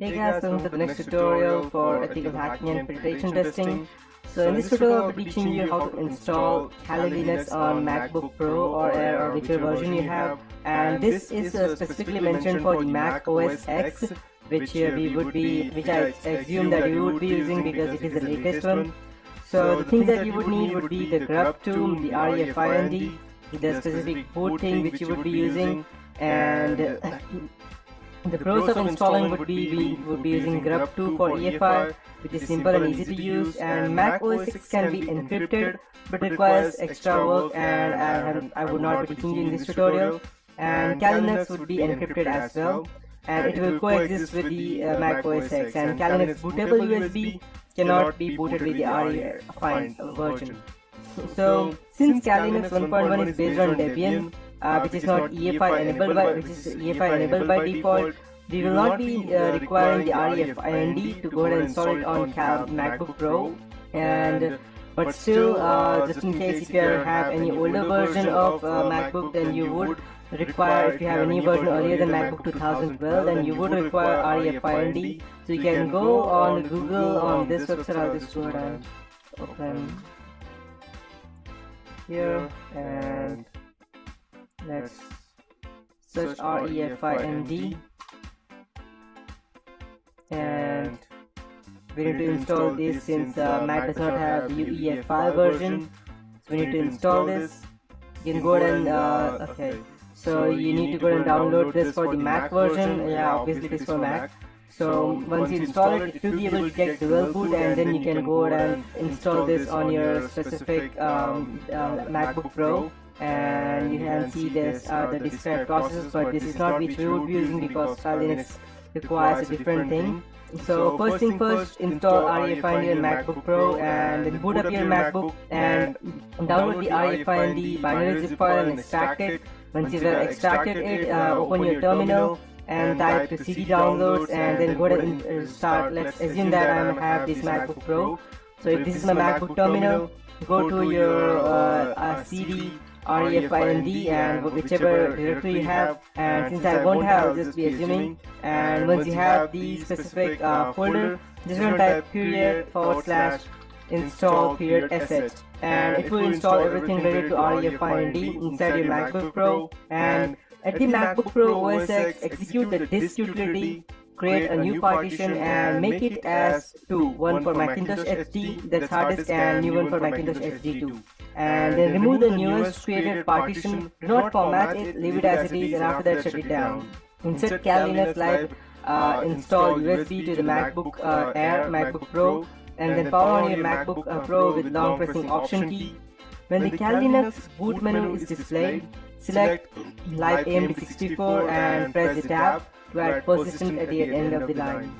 Hey guys, welcome to the next tutorial for ethical hacking and penetration testing. So in this tutorial I'll be teaching you how to install Kali Linux on MacBook Pro or Air or whichever version you have. And this is specifically mentioned for the Mac OS X, which I assume that you would be using because it is the latest one. So the things that you would need would be the grub tool, the REFIND, the specific boot thing which you would be using, and the pros of installing would be using grub2 for EFI, which is simple and easy to use, and Mac OS X can be encrypted but requires extra work, and I would not be teaching you in this tutorial. And Kali Linux would be encrypted as well, and it will coexist with the Mac OS X, and Kali Linux bootable USB cannot be booted with the REFIND version. So since Kali Linux 1.1 is based on Debian, which is EFI enabled by default, we will not be requiring the REFIND to go ahead and install it on MacBook Pro. But still, just in case if you have any older version of MacBook, then you would require, if you have any version earlier than MacBook 2012, then you would require REFIND. So you can go on Google on this website. I'll just go ahead and open here and let's search REFIND, and we need to install this since Mac does not have the EFI version. So we need to install this. You can go ahead and okay, so you need to go and download this for the Mac version. Yeah, obviously it is for Mac. So once you install it, it will be able to get dual boot, and then you can go ahead and install this on your specific MacBook Pro. And you can see this the described processes, but this is not which we would be using because Kali Linux requires a different thing. So first thing first, install REFIND on MacBook Pro, and then boot up your MacBook and download the REFIND binary zip file and extract it. Once you have extracted it, open your terminal and type to CD downloads, and then go ahead and start. Let's assume that I have this MacBook Pro. So if this is my MacBook terminal, go to your CD REFIND and whichever directory you have, and since I won't have, I'll just be assuming. And once you have the specific folder, just going to type /install/sh, and it will install everything related to REFIND inside your MacBook Pro. And at the MacBook Pro OS X, execute the disk utility, create a new partition and make it as two, one for Macintosh HD, that's hard disk, and new one for Macintosh HD2. And then remove the newest created partition, do not format it, leave it as it is, and after that shut it down. Insert Kali Linux Live, install USB to the MacBook Air, MacBook Pro, and then power on your MacBook Pro with long pressing Option key. When the Kali Linux boot menu is displayed, select Live AMD64 and press the tab to add persistent at the end of the line.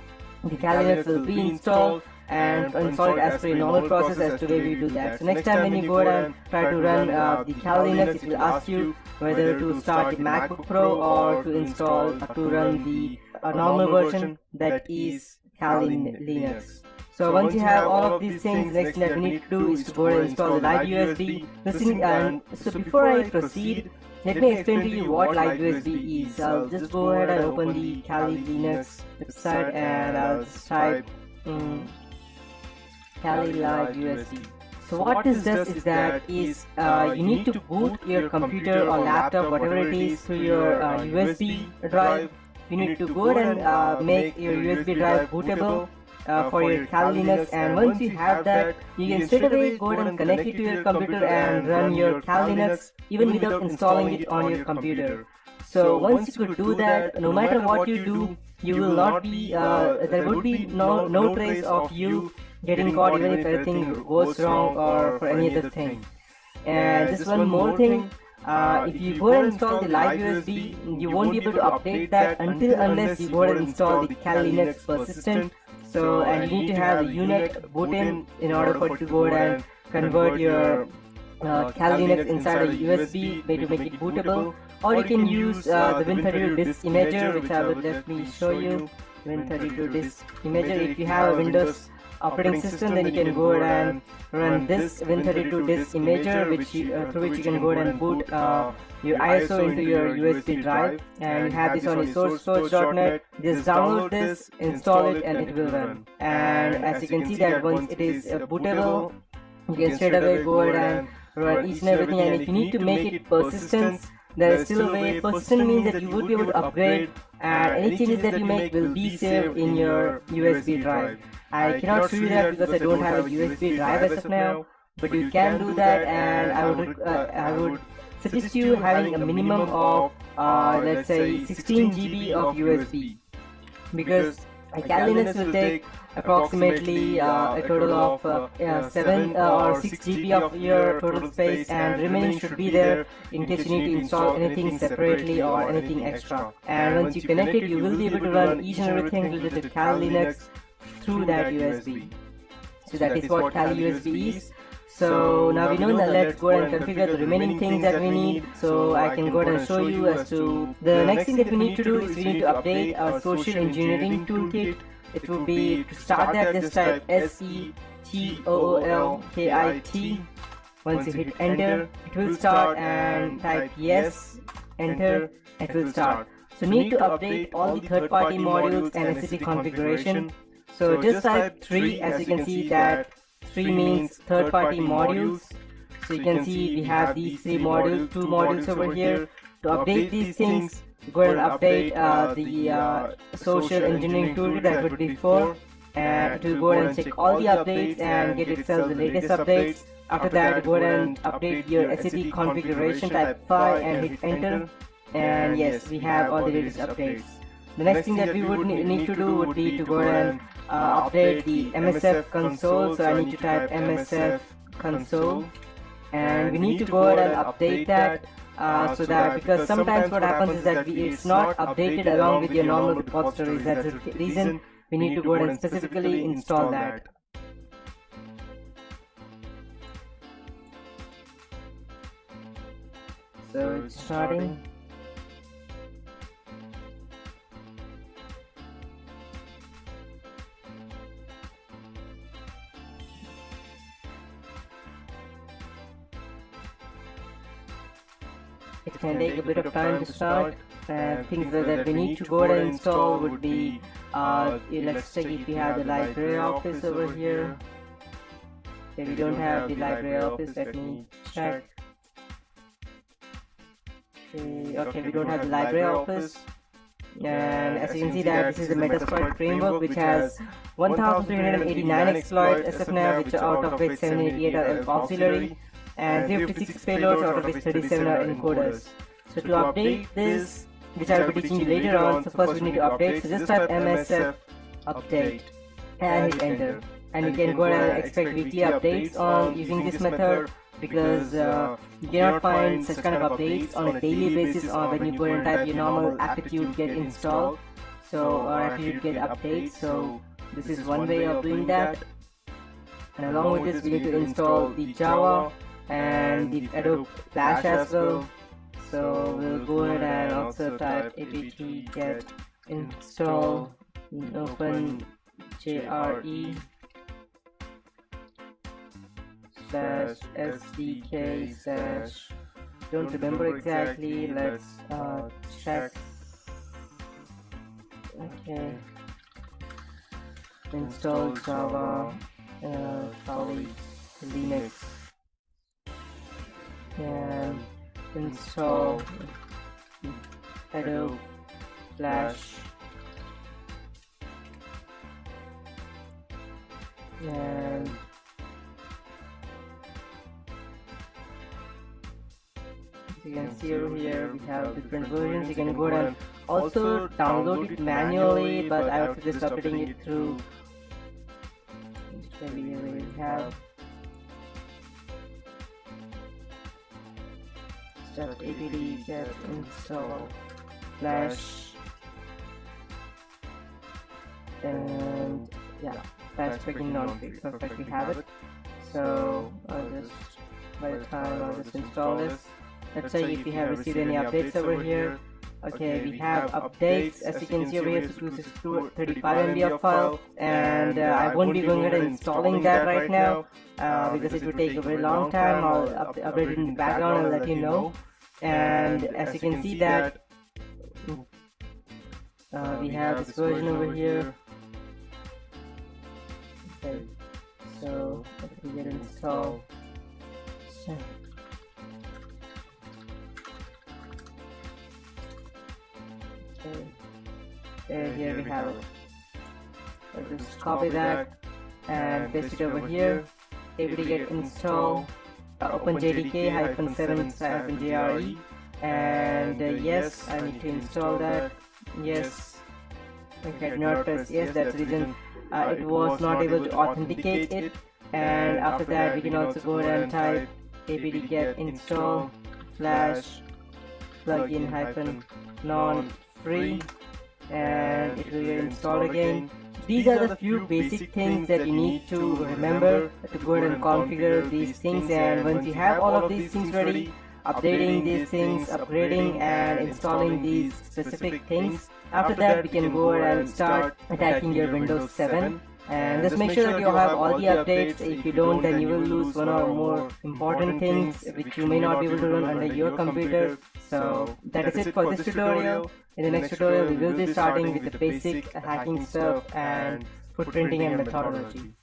The Kali Linux will be installed and install it as per your normal process, as today we do that. So next time when you go ahead and try to run the Kali Linux, it will ask you whether to start the MacBook Pro or to install to run the normal version, that is Kali Linux. So once you have all of these things, next thing that we need to do is to go ahead and install the live USB. So before I proceed, let me explain to you what live USB is. I'll just go ahead and open the Kali Linux website, and I'll just type Kali Live USB. So what this does is that you need to boot your computer or laptop, whatever it is, through your USB drive. You need to go ahead and make your USB drive bootable for your Kali Linux, and once you have that, you can straight away go ahead and connect it to your computer and run your Kali Linux even without installing it on your computer. So once you could do that, no matter what you do, you will not be there would be no trace of you getting caught even if anything goes wrong or for any other thing. And just one more thing, if you go and install the live USB, you won't be able to update that unless you go and install the Kali Linux persistent. So, and you need to have the unit boot in order for it to go ahead and convert your Kali Linux inside a USB to make it bootable. Or you can use the Win32 disk imager, which I will let me show you. Win32 disk imager. If you have a Windows operating system, then you can go ahead and run this Win32 disk imager, through which you can go ahead and boot your ISO into your USB drive, and you have this on your source.net. Just download this, install it, and it will run. And as you can see that once it is bootable, you can straight away go ahead and run each and everything. And if you need to make it persistent, there is still a way. Persistent means that you would be able to upgrade, and any changes that you make will be saved in your USB drive. I cannot show you that because I don't have a USB drive as of now, but you can do that. And I would suggest you having a minimum of let's say 16 GB of USB, because a Kali Linux will take approximately a total of 7 or 6 GB of your total space, and remaining should be there in case you need to install anything separately or anything extra. And once you connect it, you will be able to run each and everything related to Kali Linux through that USB. So that is what Kali USB is. So now we know that, let's go ahead and configure the remaining things that we need. So I can go ahead and show you as to the next thing that we need to do is we need to update our social engineering toolkit. It will be, to start that, just type SETOOLKIT. Once you hit enter, it will start, and type yes, enter, it will start. So need to update all the third-party modules and SCT configuration. So just type 3, as you can see that 3 means third-party modules. So you can see we have these 2 modules over here. To update these things, go ahead and update the social engineering toolkit that would be 4, and it will go ahead and check all the updates and get itself the latest updates. After that, go ahead and update your SCT configuration, type 5 and hit enter, and yes, we have all the latest updates. The next thing that we would need to do would be to go ahead and update the MSF console. So I need to type MSF console, and we need to go ahead and update that. So that, because sometimes what happens is that it's not updated along with your normal repositories. That's the reason we need to go ahead and specifically install that. So it's starting. It can take a bit of time to start. Things that we need to go ahead and install would be, let's check if we have the library office over here. Okay, we don't have the library office, let me check. Okay, we don't have the library office. And as you can see that this is the Metasploit framework, which has 1389 exploits as of now, which are out of which 788 are auxiliary, and 356 payloads, out of which 37 are encoders. So to update this, which I will be teaching you later on, so first we need to update. So just type MSF update and hit enter, and you can go ahead and expect weekly updates on using this method, because you cannot find such kind of updates on a daily basis or when you go and type your normal aptitude get install, so or aptitude get update. So this is one way of doing that. And along with this, we need to install the Java and the Adobe Flash as well. So we'll go ahead and also type apt get install open jre /sdk/ don't remember exactly, let's check. Okay, install Java Kali Linux and install Adobe Flash and you can see over here we have different versions. You can go ahead and also download it manually, but I would suggest updating it through. We have start apt get install Flash, and yeah, that's freaking non-fixed. Perfect, we have it. So I'll just, by the time I'll just install this. Let's say if we have received any updates over here, Okay, we have updates. As you can see over here, it's 235 MB of file, and I won't be going ahead and installing that right now because it would take a very long time. I'll update it in the background and let you know. And as you can see that we have this version over here. Okay, so let me get installed. Okay, here we have it. I'll just copy that and paste it over here. apt-get install open jdk-7-jre, and yes, I need to install that. Yes. Okay, I did not press yes, that's the reason it was not able to authenticate it. And after that, we can also go ahead and type apt-get install flash plugin -non-free, and it will get installed again. These are the few basic things that you need to remember to go ahead and configure these things. And once you have all of these things ready, updating these things, upgrading and installing these specific things, after that we can go ahead and start attacking your Windows 7. And just make sure that you have all the updates. If you don't, then you will lose one or more important things which you may not be able to run under your computer. So that is it for this tutorial. In the next tutorial, we will be starting with the basic hacking stuff and footprinting and methodology.